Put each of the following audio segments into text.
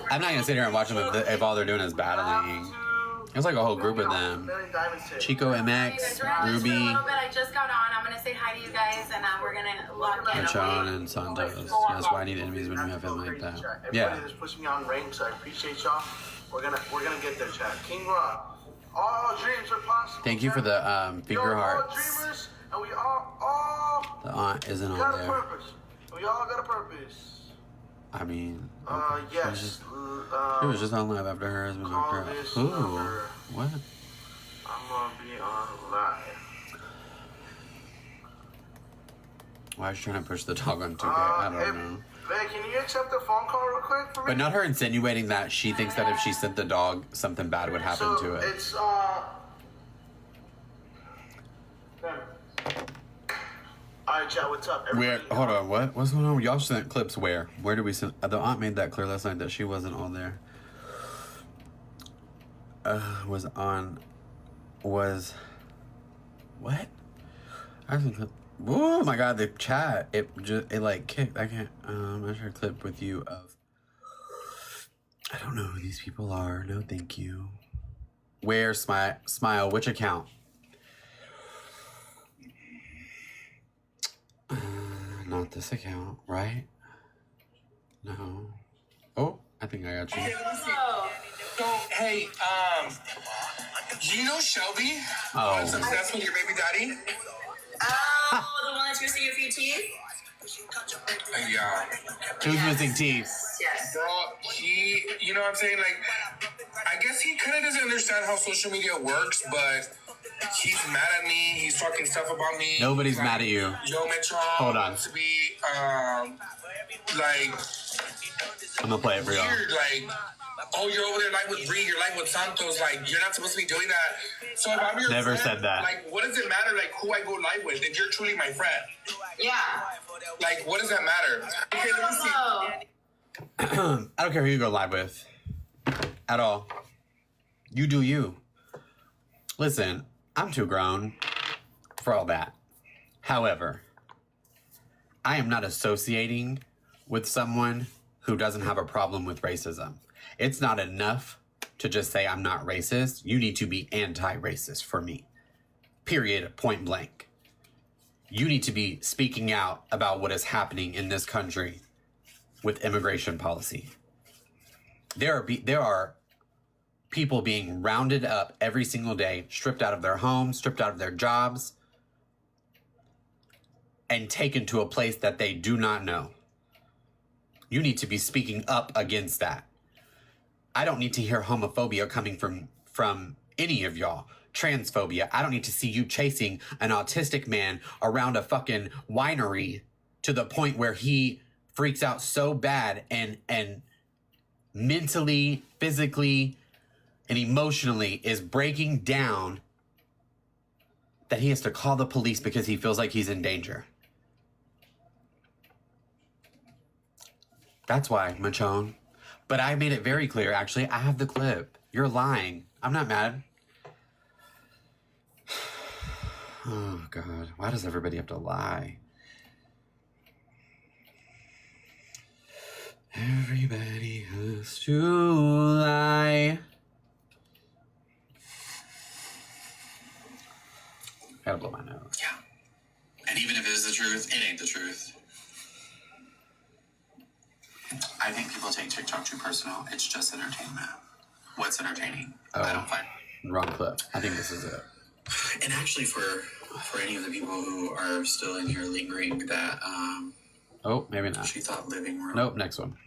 I'm not gonna sit here and watch them if all they're doing is battling. There's like a whole group of them. Chico, MX, Ruby, I just got on. I'm gonna say hi to you guys, and we're gonna log in. Mechon and Santos. That's why I need enemies when you have him like that. Yeah. Everybody just pushing me on rank, so I appreciate y'all. We're gonna get there, chat. King Rock. All dreams are possible. Thank you for the finger hearts. Dreamers, and we all the aunt isn't on got there. a purpose. We all got a purpose. I mean, yes. She was just on live after her husband knocked her out. Ooh, what? I'm gonna be on live. Why is she trying to push the dog on 2K? I don't know. Hey, can you accept the phone call real quick for me? But not her insinuating that she thinks that if she sent the dog, something bad would happen to it. It's Alright, chat, what's up? Where? Hold on, what? What's going on? Y'all sent clips where? Where did we send? The aunt made that clear last night that she wasn't on there. Was what? I think. Oh my god, the chat. It like kicked. I can't. I shared a clip with you of. I don't know who these people are. No, thank you. Where smile? Which account? Not this account, right? No. Oh, I think I got you. So, hey, do you know Shelby? Oh. Who's obsessed with your baby daddy? Oh, the one that's missing a few teeth? Yeah. Who's missing teeth? Yes. Girl, you know what I'm saying? Like, I guess he kind of doesn't understand how social media works, but he's mad at me. He's talking stuff about me. Nobody's mad at you. Yo, Mechon Hold on. wants to be, like, I'm gonna play it for y'all. weird, like, oh, you're over there live with Bree, you're live with Santos, like, you're not supposed to be doing that. So if I'm your Never friend, said that. like, what does it matter, like, who I go live with, if you're truly my friend? Yeah. Like, what does that matter? Okay, let me see. I don't care who you go live with. At all. You do you. Listen, I'm too grown for all that. However, I am not associating with someone who doesn't have a problem with racism. It's not enough to just say I'm not racist. You need to be anti-racist for me. Period. Point blank. You need to be speaking out about what is happening in this country with immigration policy. There are people being rounded up every single day, stripped out of their homes, stripped out of their jobs, and taken to a place that they do not know. You need to be speaking up against that. I don't need to hear homophobia coming from any of y'all. Transphobia. I don't need to see you chasing an autistic man around a fucking winery to the point where he freaks out so bad and mentally, physically, and emotionally is breaking down that he has to call the police because he feels like he's in danger. That's why, Mechon. But I made it very clear, actually. I have the clip. You're lying. I'm not mad. Oh, God. Why does everybody have to lie? Everybody has to lie. Gotta blow my nose. Yeah. And even if it is the truth, it ain't the truth. I think people take TikTok too personal. It's just entertainment. What's entertaining? I don't find. Wrong clip. I think this is it. And actually, for any of the people who are still in here lingering, that Oh, maybe not. she thought living room. Nope, next one.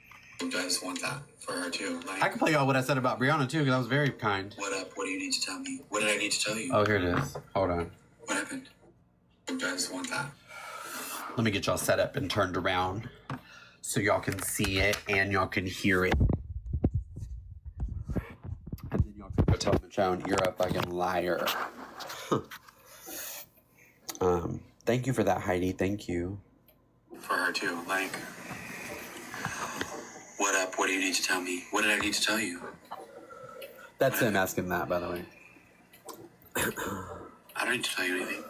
Does want that for her too. Like, I can play y'all what I said about Brianna too, because I was very kind. what up? What do you need to tell me? What did I need to tell you? Oh, here it is. Hold on. What happened? Does want that. Let me get y'all set up and turned around so y'all can see it and y'all can hear it. And then y'all can go tell Mechon, you're a fucking liar. Thank you for that, Heidi. Thank you. For her too. Like, what up? What do you need to tell me? What did I need to tell you? That's him asking that, by the way. I don't need to tell you anything.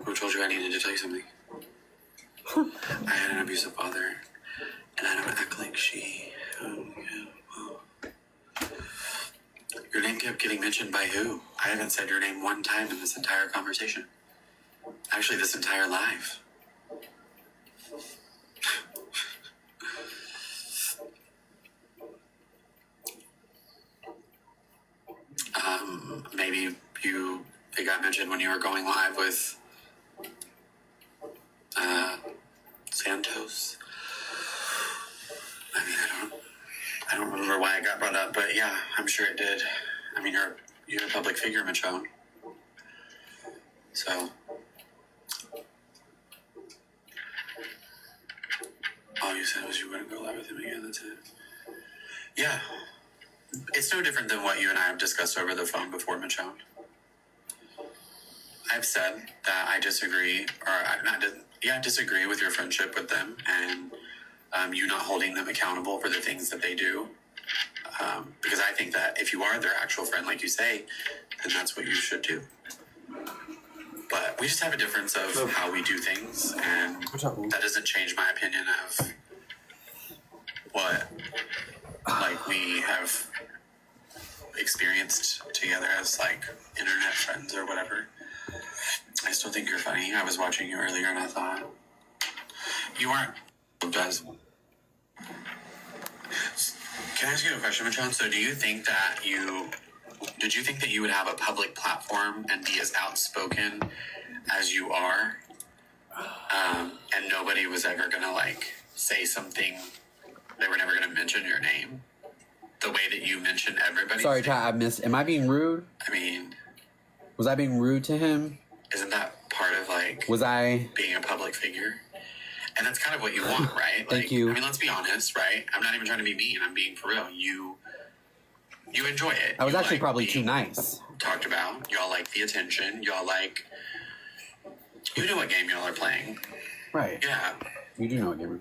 Who told you I needed to tell you something? I had an abusive father. kept getting mentioned by who? I haven't said your name one time in this entire conversation. Actually, this entire live. Maybe it got mentioned when you were going live with Santos. I mean, I don't remember why it got brought up, but yeah, I'm sure it did. I mean, you're a public figure, Mechon. So, all you said was you wouldn't go live with him again. That's it. Yeah, it's no different than what you and I have discussed over the phone before, Mechon. I've said that I disagree, or I disagree with your friendship with them, and you not holding them accountable for the things that they do. Because I think that if you are their actual friend, like you say, then that's what you should do. But we just have a difference of how we do things, and that doesn't change my opinion of what, like, we have experienced together as, like, internet friends or whatever. I still think you're funny. I was watching you earlier, and I thought, you aren't, does. Can I ask you a question, Mechon? So did you think that you would have a public platform and be as outspoken as you are, and nobody was ever gonna, like, say something, they were never gonna mention your name the way that you mentioned everybody? Sorry, Ty, I missed. Am I being rude? I mean, Was I being rude to him? isn't that part of, like, Was I? being a public figure? And that's kind of what you want, right? Like, Thank you. I mean, let's be honest, right? I'm not even trying to be mean. I'm being for real. You enjoy it. I was You actually like probably being too nice. talked about. Y'all like the attention. Y'all like... You know what game y'all are playing. Right. Yeah. You do know what game.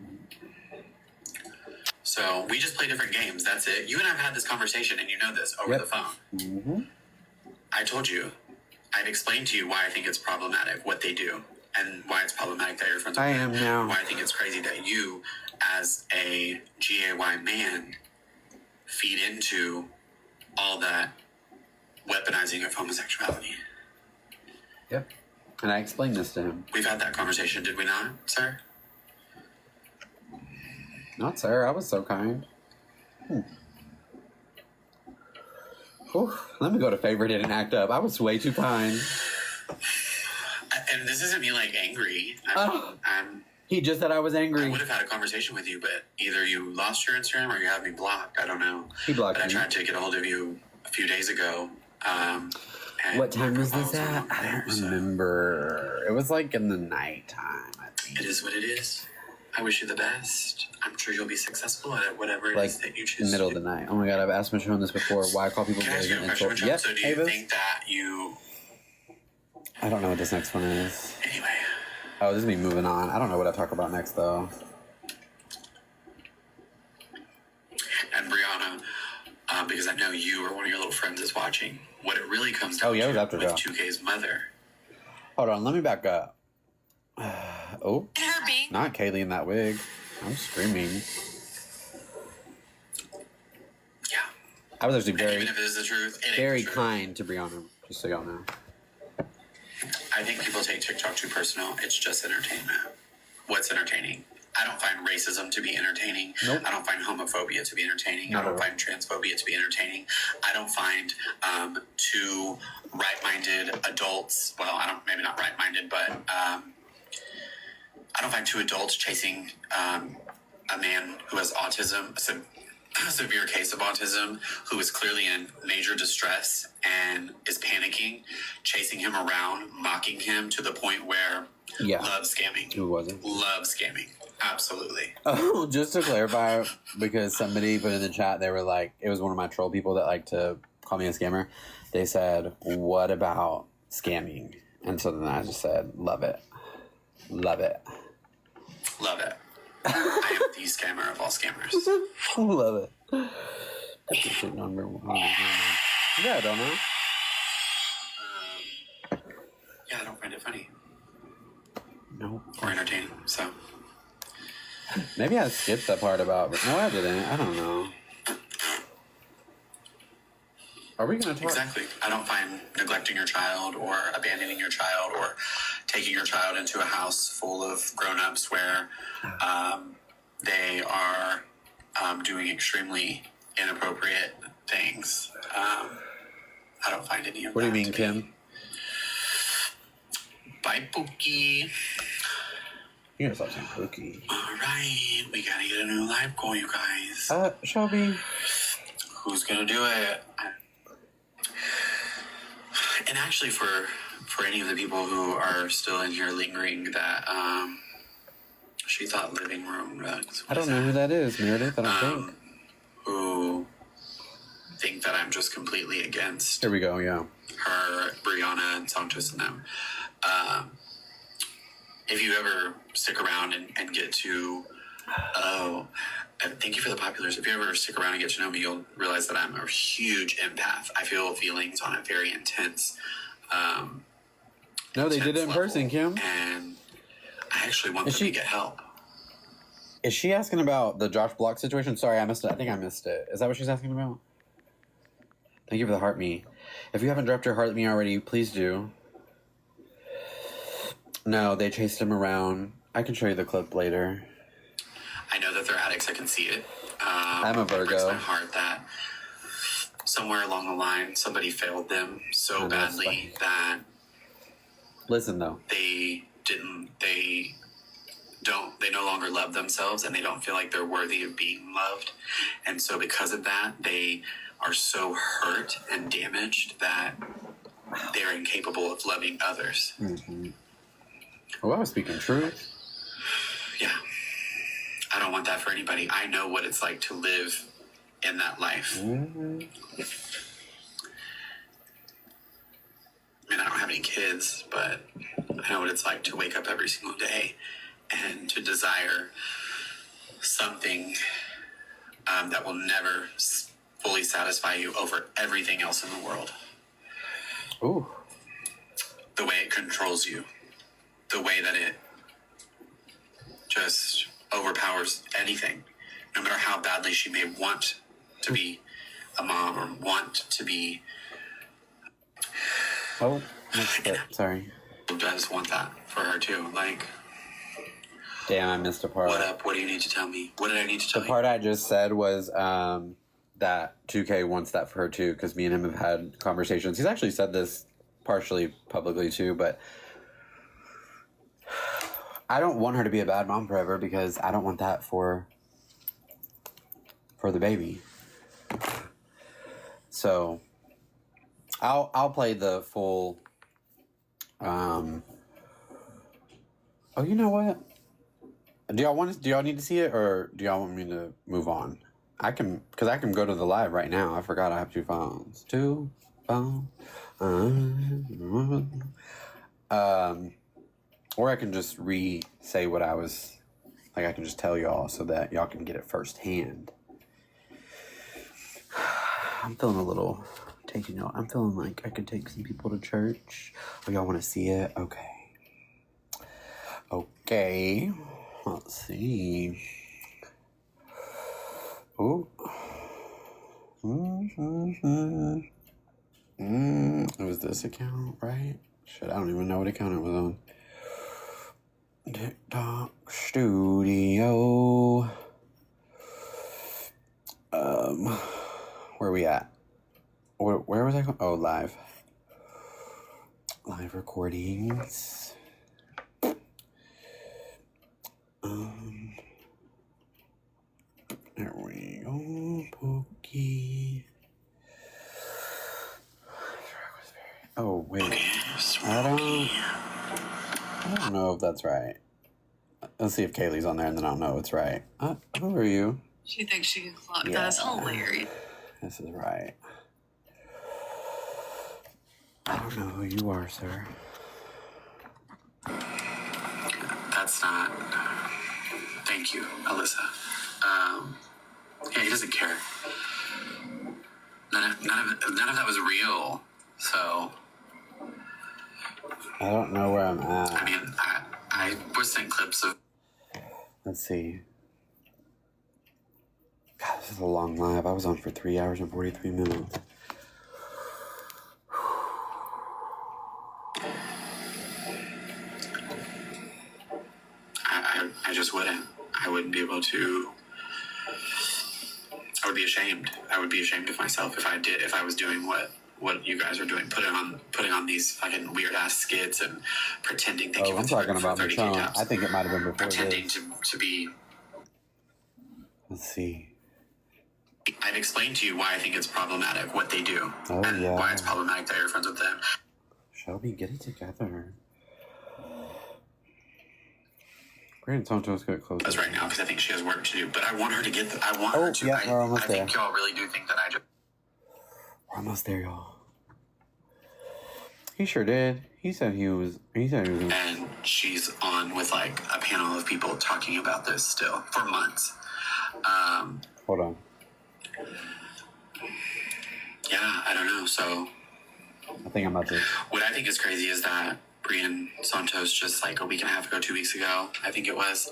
So we just play different games. That's it. You and I have had this conversation, and you know this over Yep. the phone. Mm-hmm. I told you. I've explained to you why I think it's problematic, what they do, and why it's problematic that you're friends with I them. am now. Why I think it's crazy that you, as a GAY man, feed into all that weaponizing of homosexuality. Yep. And I explained this to him. We've had that conversation, did we not, sir? Not, sir. I was so kind. Whew. Let me go to favorite and act up. I was way too kind. And this isn't me, like, angry. He just said I was I angry. would have had a conversation with you, but either you lost your Instagram or you have me blocked. I don't know. He blocked But I me. tried to get a hold of you a few days ago. And What time was your this profile at? wasn't I there, don't so remember. It was like in the nighttime, I think. It is what it is. I wish you the best. I'm sure you'll be successful at whatever it Like is that you choose. middle to of do. the night. Oh my god, I've asked Mechon this before. Why I call people Can I ask gays you a and question, insult? Mechon? Yes, So do you Avis? think that you... I don't know what this next one is. Anyway, Oh, this is me moving on. I don't know what I talk about next though. and Brianna, because I know you or one of your little friends is watching, what it really comes down Oh, yeah, it was to after with that. 2K's mother. Hold on, let me back up. Oh, Herbie. not Kaylee in that wig. I'm screaming. Yeah. I was actually And very, even if it is the truth, it ain't very the truth. kind to Brianna, just so y'all know. I think people take TikTok too personal. It's just entertainment. What's entertaining? I don't find racism to be entertaining. Nope. I don't find homophobia to be entertaining. Not I don't at all. find transphobia to be entertaining. I don't find two right-minded adults, well, maybe not right-minded, but I don't find two adults chasing a man who has autism, a severe case of autism, who is clearly in major distress and is panicking, chasing him around, mocking him to the point where Yeah. love scamming. Who wasn't? Love scamming. Absolutely. Oh, just to clarify, because somebody put in the chat, they were like, it was one of my troll people that like to call me a scammer. They said, what about scamming? And so then I just said, love it. Love it. Love it. I am the scammer of all scammers. Love it. Yeah, I don't know. Yeah, I don't find it funny No. or entertaining, so. Maybe I skipped that part about... No, I didn't. I don't know. Are we going to talk? Exactly. I don't find neglecting your child or abandoning your child or taking your child into a house full of grown-ups where they are doing extremely inappropriate things. I don't find any of that. What do you mean, Kim? Bye, Pookie. You gotta stop saying Pookie. All right, we gotta get a new live goal, you guys. Shelby. Who's gonna do it? And actually, for any of the people who are still in here lingering, that she thought living room rugs. I don't know who that is, Meredith. I don't think. Who think that I'm just completely against Here we go. Yeah. her, Brianna, and Santos and them. If you ever stick around and get to, thank you for the populars. If you ever stick around and get to know me, you'll realize that I'm a huge empath. I feel feelings on a very intense. No, they did it in person, Kim. And I actually want them to get help. Is she asking about the Josh Block situation? Sorry, I missed it. I think I missed it. Is that what she's asking about? Thank you for the heart me. If you haven't dropped your heart me already, please do. No, they chased him around. I can show you the clip later. I know that they're addicts. I can see it. I'm a Virgo. It breaks my heart that somewhere along the line somebody failed them so badly that. Listen though. They no longer love themselves, and they don't feel like they're worthy of being loved. And so because of that, they are so hurt and damaged that they're incapable of loving others. Mm-hmm. Well, I was speaking truth. Yeah. I don't want that for anybody. I know what it's like to live in that life. Mm-hmm. I mean, I don't have any kids, but I know what it's like to wake up every single day and to desire something that will never fully satisfy you over everything else in the world. Ooh. The way it controls you. The way that it just overpowers anything. No matter how badly she may want to be a mom or want to be... Oh, sorry. Who does want that for her too? Like... Damn, I missed a part. What up? What do you need to tell me? What did I need to tell you? The part I just said was that 2K wants that for her too, because me and him have had conversations. He's actually said this partially publicly too, but I don't want her to be a bad mom forever because I don't want that for the baby. So I'll play the full. Oh, you know what? Do y'all need to see it, or do y'all want me to move on? I can go to the live right now. I forgot I have 2 phones. 2 phones. Or I can just say what I was, like I can just tell y'all so that y'all can get it firsthand. I'm feeling a little I'm feeling like I could take some people to church. Oh, y'all want to see it? Okay. Let's see. Oh. It was this account, right? Shit, I don't even know what account it was on. TikTok Studio. Where are we at? Where was I going? Oh, live. Live recordings. There we go, Pokey. Oh, wait. I don't know if that's right. Let's see if Kaylee's on there, and then I'll know it's right. Who are you? She thinks she can clock. Yeah. That's hilarious. This is right. I don't know who you are, sir. That's not... Thank you, Alyssa. Yeah, he doesn't care. None of that was real, so... I don't know where I'm at. I mean, I was sent clips of... Let's see. God, this is a long live. I was on for 3 hours and 43 minutes. wouldn't be able to. I would be ashamed. I would be ashamed of myself if I was doing what you guys are doing, putting on these fucking weird ass skits and pretending. Oh, I'm talking about Mechon. I think it might have been before pretending this. to be. Let's see. I've explained to you why I think it's problematic what they do, and yeah. why it's problematic that you're friends with them. Shelby, get it together. Brandon Santos got close. That's right now because I think she has work to do, but I want her to get. I want her to. Yeah, we're almost I there. think y'all really do think that I just. We're almost there, y'all. He sure did. He said he was. And she's on with like a panel of people talking about this still for months. Hold on. Yeah, I don't know. So, I think I'm about to. what I think is crazy is that Brian Santos just like a week and a half ago, 2 weeks ago, I think it was.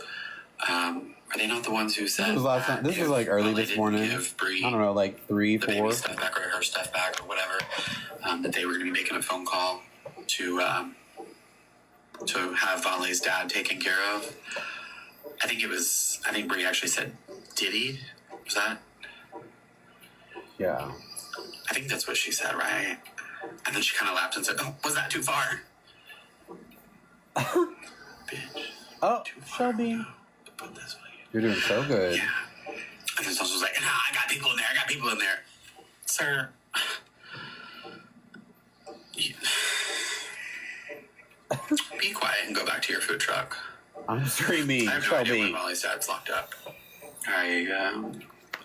Are they not the ones who said This was last night. This was like early this morning. I don't know, like 3, 4. Baby stuff back or her stuff back or whatever. That they were going to be making a phone call to have Vale's dad taken care of. I think Brie actually said, "Did he?" Was that? Yeah. I think that's what she said, right? And then she kind of laughed and said, "Oh, was that too far?" Bitch. Oh, Too far. Shelby. No, put this way. You're doing so good. Yeah. And then someone was like, "Nah, I got people in there. Sir. Be quiet and go back to your food truck. I'm screaming. I have no idea Shelby. why Molly's dad's locked up. I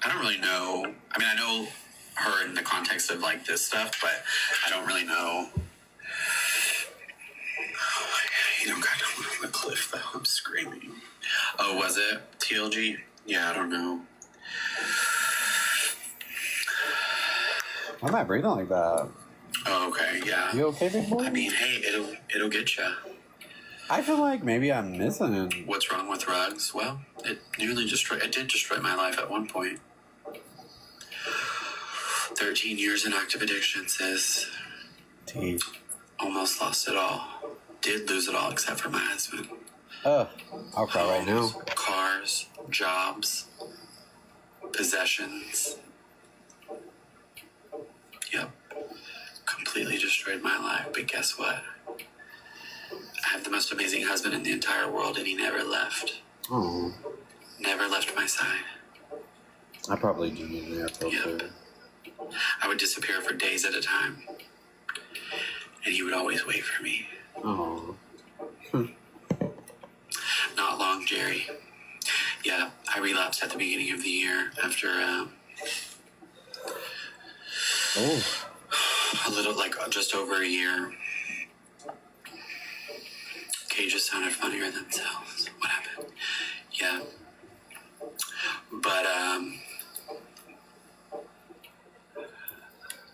don't really know. I mean, I know her in the context of like this stuff, but I don't really know. Kind of on the cliff though. I'm screaming. Oh, was it TLG? Yeah, I don't know. Why am I breathing like that? Oh, okay, yeah. You okay, big boy? I mean, hey, it'll get you. I feel like maybe I'm missing. What's wrong with rugs? Well, it did destroy my life at one point. 13 years in active addiction, sis. Tea. Almost lost it all. Did lose it all except for my husband. I'll cry right now. Cars, jobs, possessions. Yep. Completely destroyed my life, but guess what? I have the most amazing husband in the entire world, and he never left. Oh. Never left my side. I probably do need an air filter. Yep. I would disappear for days at a time, and he would always wait for me. Oh. Not long, Jerry. Yeah, I relapsed at the beginning of the year after a little, like just over a year. Cages sounded funnier themselves. What happened? Yeah. But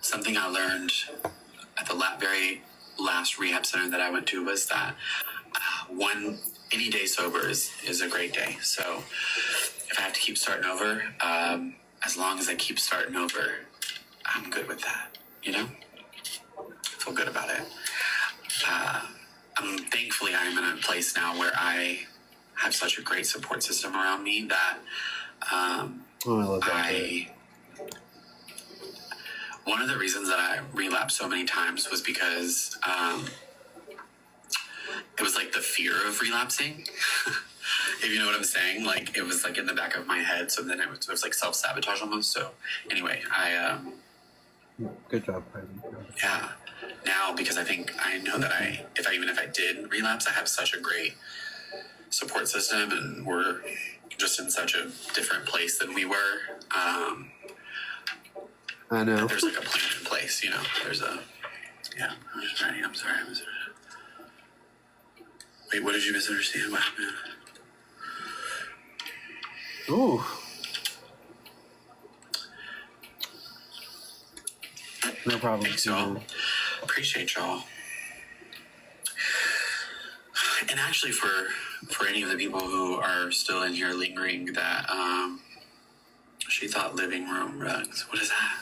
something I learned at the very last rehab center that I went to was that any day sober is a great day. So if I have to keep starting over, as long as I keep starting over, I'm good with that. You know? I feel good about it. Thankfully, I am in a place now where I have such a great support system around me that I love that. One of the reasons that I relapsed so many times was because it was like the fear of relapsing. If you know what I'm saying, like it was like in the back of my head. So then it was like self-sabotage almost. So anyway, Good job. yeah. Now, because I know that even if I did relapse, I have such a great support system, and we're just in such a different place than we were. I know. There's like a plan in place, you know. Yeah. I'm just writing. I'm sorry. Wait, what did you misunderstand? What happened? Ooh. No problem. Thanks, y'all. Appreciate y'all. And actually, for any of the people who are still in here lingering, that she thought living room rugs. What is that?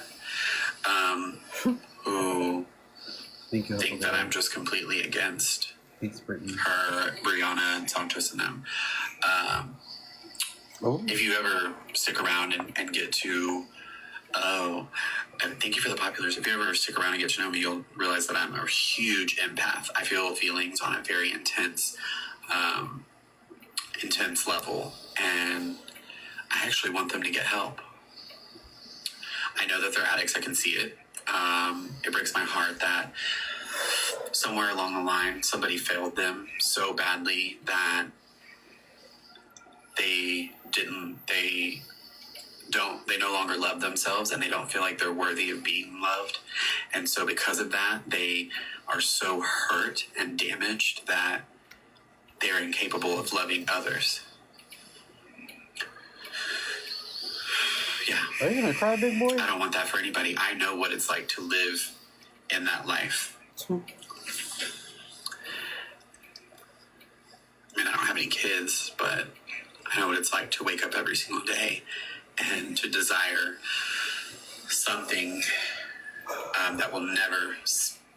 Who think that I'm just completely against Thanks, Brittany. her, Brianna, and Santos and them. If you ever stick around and get to, and thank you for the populars. If you ever stick around and get to know me, you'll realize that I'm a huge empath. I feel feelings on a very intense level, and I actually want them to get help. I know that they're addicts. I can see it. It breaks my heart that somewhere along the line, somebody failed them so badly that they no longer love themselves, and they don't feel like they're worthy of being loved. And so because of that, they are so hurt and damaged that they're incapable of loving others. Yeah. Are you gonna cry, big boy? I don't want that for anybody. I know what it's like to live in that life. I mean, I don't have any kids, but I know what it's like to wake up every single day and to desire something that will never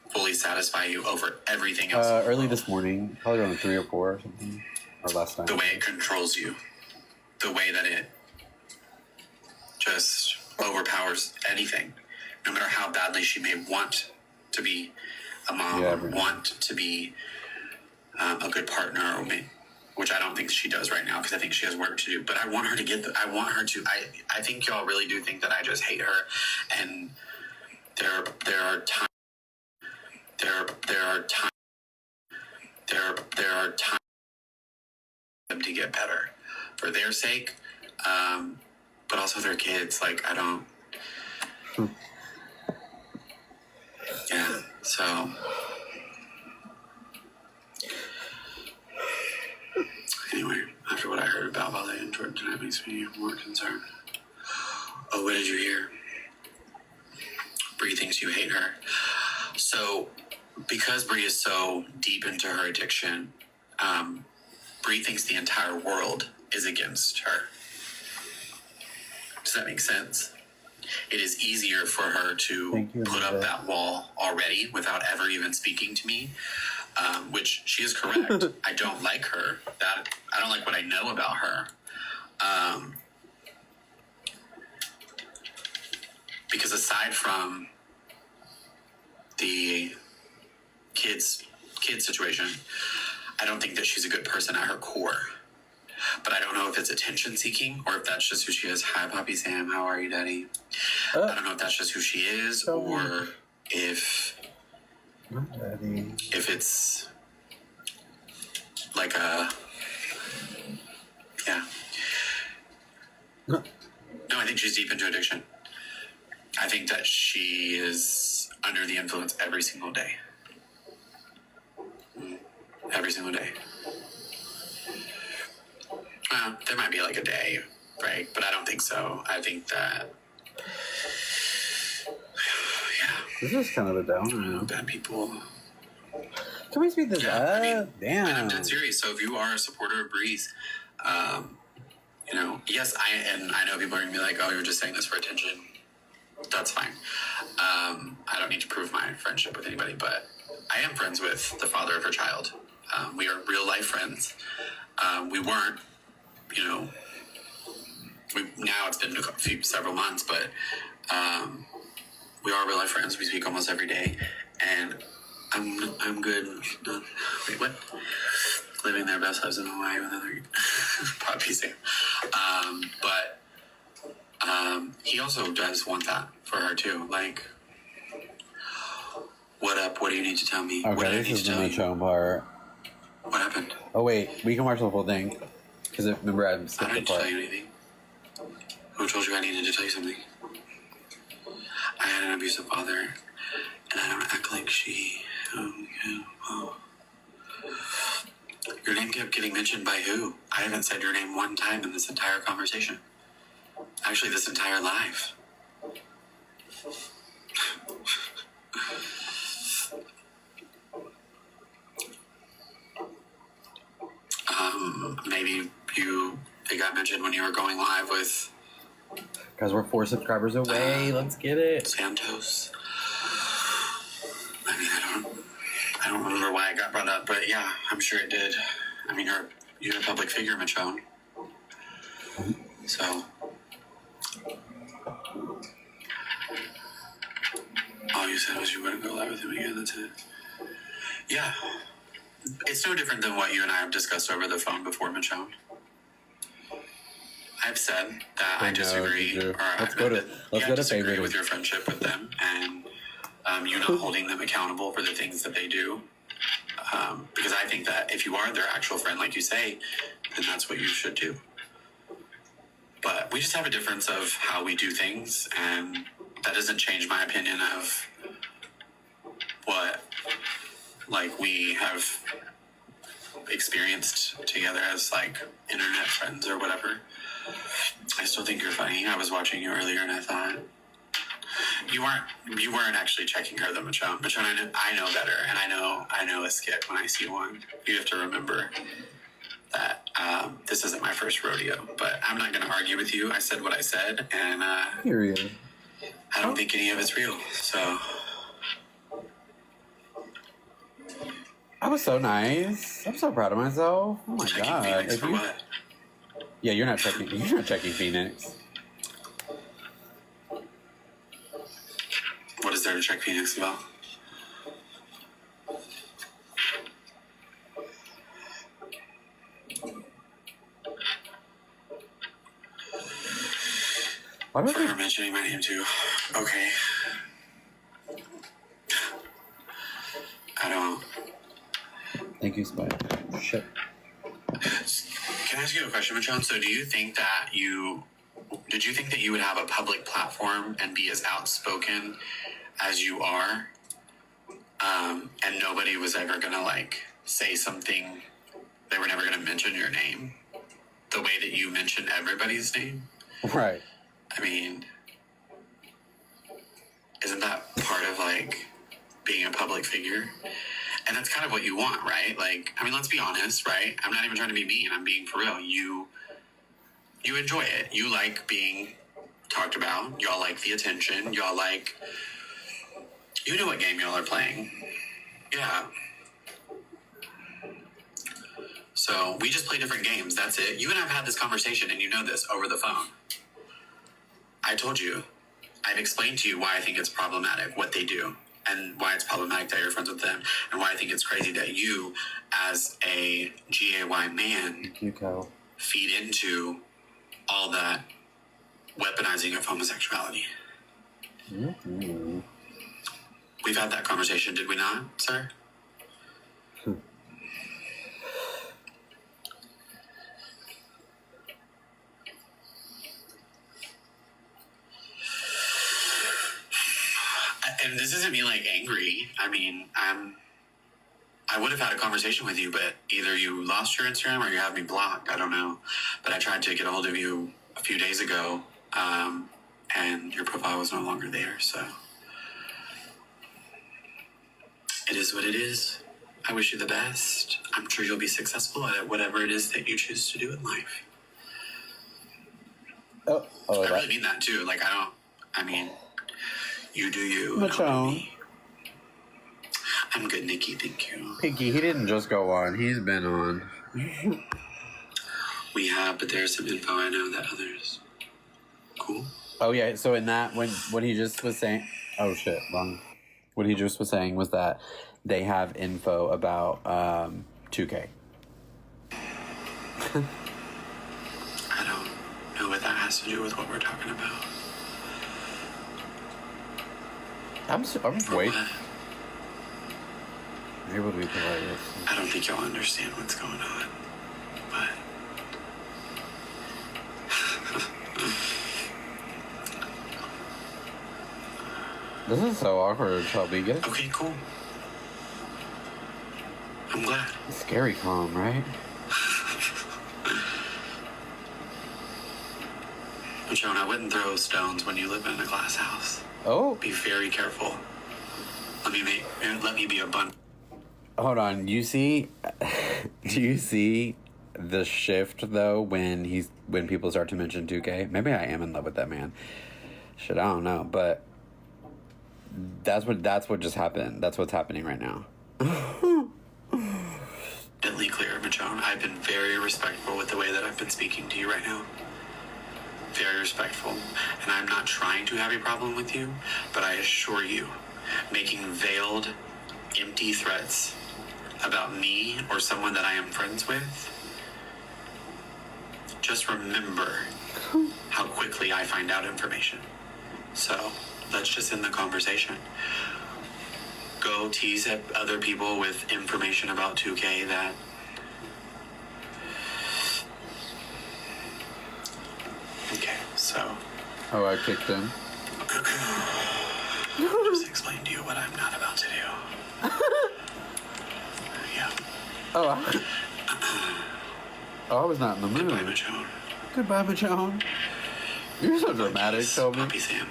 fully satisfy you over everything else. Early this morning, probably around 3 or 4 or something, or last night. The way it controls you, the way that it just overpowers anything, no matter how badly she may want to be a mom, or want to be a good partner, or which I don't think she does right now, because I think she has work to do. But I want her to get. I think y'all really do think that I just hate her, and there are times. There are times for them to get better for their sake, but also their kids. Like, I don't. Yeah. So. Anyway, after what I heard about Ballet and Jordan tonight makes me more concerned. Oh, what did you hear? Bree thinks you hate her. So, because Bree is so deep into her addiction, Bree thinks the entire world is against her. Does that make sense? It is easier for her to put up that wall already without ever even speaking to me. Which she is correct. I don't like her. I don't like what I know about her. Because aside from the kids situation, I don't think that she's a good person at her core. But I don't know if it's attention seeking or if that's just who she is. Hi, Poppy Sam. How are you, Daddy? I don't know if that's just who she is, or if it's like a, yeah. No, I think she's deep into addiction. I think that she is under the influence every single day. Every single day. There might be like a day, right? But I don't think so. I think that, yeah. This is kind of a downer. Bad people. Can we speed this up? Damn. And I'm dead serious. So if you are a supporter of Breeze, yes, I know people are gonna be like, "Oh, you're just saying this for attention." That's fine. I don't need to prove my friendship with anybody, but I am friends with the father of her child. We are real life friends. We weren't, now it's been several months, but we are real life friends. We speak almost every day, and I'm good. Wait, what? Living their best lives in Hawaii with other puppies. But he also does want that for her too. Like, what up? What do you need to tell me? Okay, what do I this need is to the tell you? Mechon part. What happened? Oh wait, we can watch the whole thing. Because remember, I I skipped the didn't tell part. you anything. Who told you I needed to tell you something? I had an abusive father, and I don't act like she. Your name kept getting mentioned by who? I haven't said your name one time in this entire conversation. Actually, this entire life. Maybe it got mentioned when you were going live with Because we're 4 subscribers away. Let's get it. Santos. I mean, I don't remember why it got brought up, but yeah, I'm sure it did. I mean, you're a public figure, Mechon. So, all you said was you wouldn't go live with him again. That's it. Yeah. It's no different than what you and I have discussed over the phone before, Mechon. I've said that I disagree. Let's go to disagree favorite with your friendship with them and you not holding them accountable for the things that they do. Because I think that if you are their actual friend, like you say, then that's what you should do. But we just have a difference of how we do things, and that doesn't change my opinion of what, like, we have experienced together as, like, internet friends or whatever. I still think you're funny. I was watching you earlier, and I thought you weren't actually checking her though, Mechon. Mechon, I know better, and I know a skit when I see one. You have to remember that this isn't my first rodeo, but I'm not going to argue with you. I said what I said, and Period. I don't think any of it's real. So I was so nice. I'm so proud of myself. Oh my checking god! Phoenix for what? Yeah, you're not checking. You're not checking Phoenix. What is there to check Phoenix about? Why would For her mentioning my name too. Okay. I don't. Thank you, Spike. Shit. Can I ask you a question, Mechon? So, did you think that you would have a public platform and be as outspoken as you are, and nobody was ever gonna like say something? They were never gonna mention your name, the way that you mention everybody's name. Right. I mean, isn't that part of like being a public figure? And that's kind of what you want, right? Like, I mean, let's be honest, right? I'm not even trying to be mean. I'm being for real. You enjoy it. You like being talked about. Y'all like the attention. Y'all like, you know what game y'all are playing. Yeah. So we just play different games. That's it. You and I have had this conversation, and you know this over the phone. I told you. I've explained to you why I think it's problematic, what they do, and why it's problematic that you're friends with them, and why I think it's crazy that you, as a GAY man, feed into all that weaponizing of homosexuality. Mm-hmm. We've had that conversation, did we not, sir? And this isn't me like angry. I mean, I would have had a conversation with you, but either you lost your Instagram or you have me blocked. I don't know. But I tried to get a hold of you a few days ago, and your profile was no longer there. So it is what it is. I wish you the best. I'm sure you'll be successful at whatever it is that you choose to do in life. I really mean that too. Like, you do you. Mechon. I'm good, Nikki. Thank you. Pinky, he didn't just go on. He's been on. We have, but there's some info I know that others. Cool. Oh yeah. So in that, when he just was saying, oh shit, wrong. What he just was saying was that they have info about 2K. I don't know what that has to do with what we're talking about. I'm waiting. What? Able to be polite. I don't think y'all understand what's going on, but This is so awkward, Shelby. Get it? okay, cool. I'm glad. Scary calm, right? Joan, I wouldn't throw stones when you live in a glass house. Oh. Be very careful. Let me be a bun. Hold on. Do you see the shift though when people start to mention 2K? Maybe I am in love with that man. Shit, I don't know, but that's what just happened. That's what's happening right now. Deadly clear, Mechon. I've been very respectful with the way that I've been speaking to you right now. very respectful, and I'm not trying to have a problem with you, but I assure you, making veiled, empty threats about me or someone that I am friends with, just remember how quickly I find out information. So let's just end the conversation. Go tease at other people with information about 2K that... Okay, so... Oh, I kicked him. I'll just explain to you what I'm not about to do. Yeah. Oh, I was not in the mood. Goodbye, Mechon. Goodbye, Mechon. You're so dramatic, Shelby. Puppy Sam.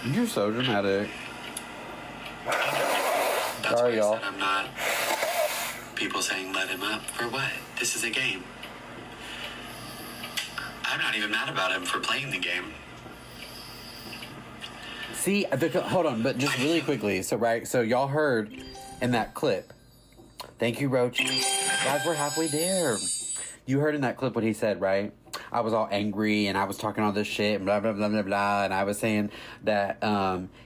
You're so dramatic. That's Sorry, why I y'all. said I'm not. People saying let him up for what? This is a game. I'm not even mad about him for playing the game. See, hold on, but just really quickly. So y'all heard in that clip. Thank you, Rochi. Guys, we're halfway there. You heard in that clip what he said, right? I was all angry and I was talking all this shit and blah, blah, blah, blah, blah. And I was saying that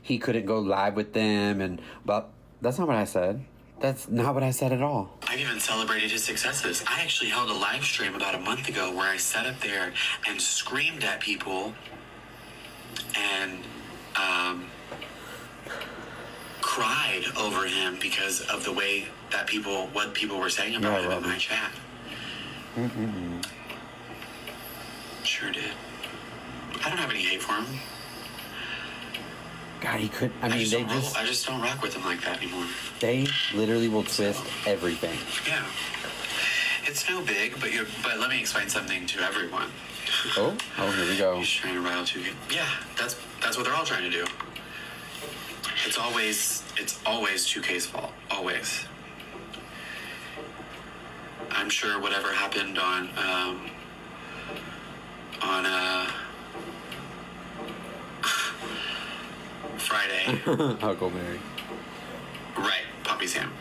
he couldn't go live with them. But that's not what I said. That's not what I said at all. I've even celebrated his successes. I actually held a live stream about a month ago where I sat up there and screamed at people and cried over him because of the way that what people were saying about him in my chat. Sure did. I don't have any hate for him. God, he couldn't. I I just don't rock with him like that anymore. They literally will twist everything. Yeah. It's no big, but let me explain something to everyone. Oh, here we go. He's trying to rile 2K. Yeah, that's what they're all trying to do. It's always 2K's fault. Always. I'm sure whatever happened on Friday. Huckleberry. Right, Poppy Sam.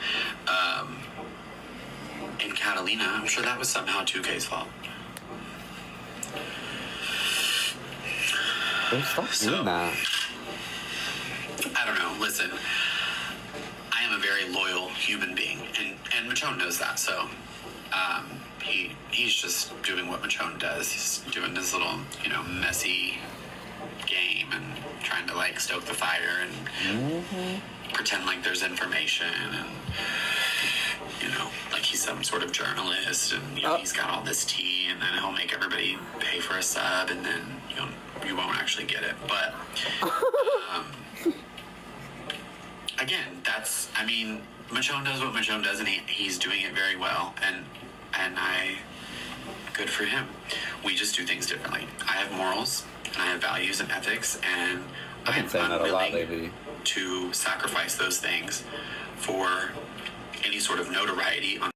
In Catalina, I'm sure that was somehow 2K's fault. Stop doing that. I don't know. Listen, I am a very loyal human being, and Mechon knows that. So, he's just doing what Mechon does. He's doing this little, messy game and trying to stoke the fire and pretend like there's information and like he's some sort of journalist and he's got all this tea and then he'll make everybody pay for a sub and then you won't actually get it. But again, Mechon does what Mechon does and he's doing it very well and good for him. We just do things differently. I have morals and I have values and ethics and I've been saying that a lot lately. To sacrifice those things for any sort of notoriety on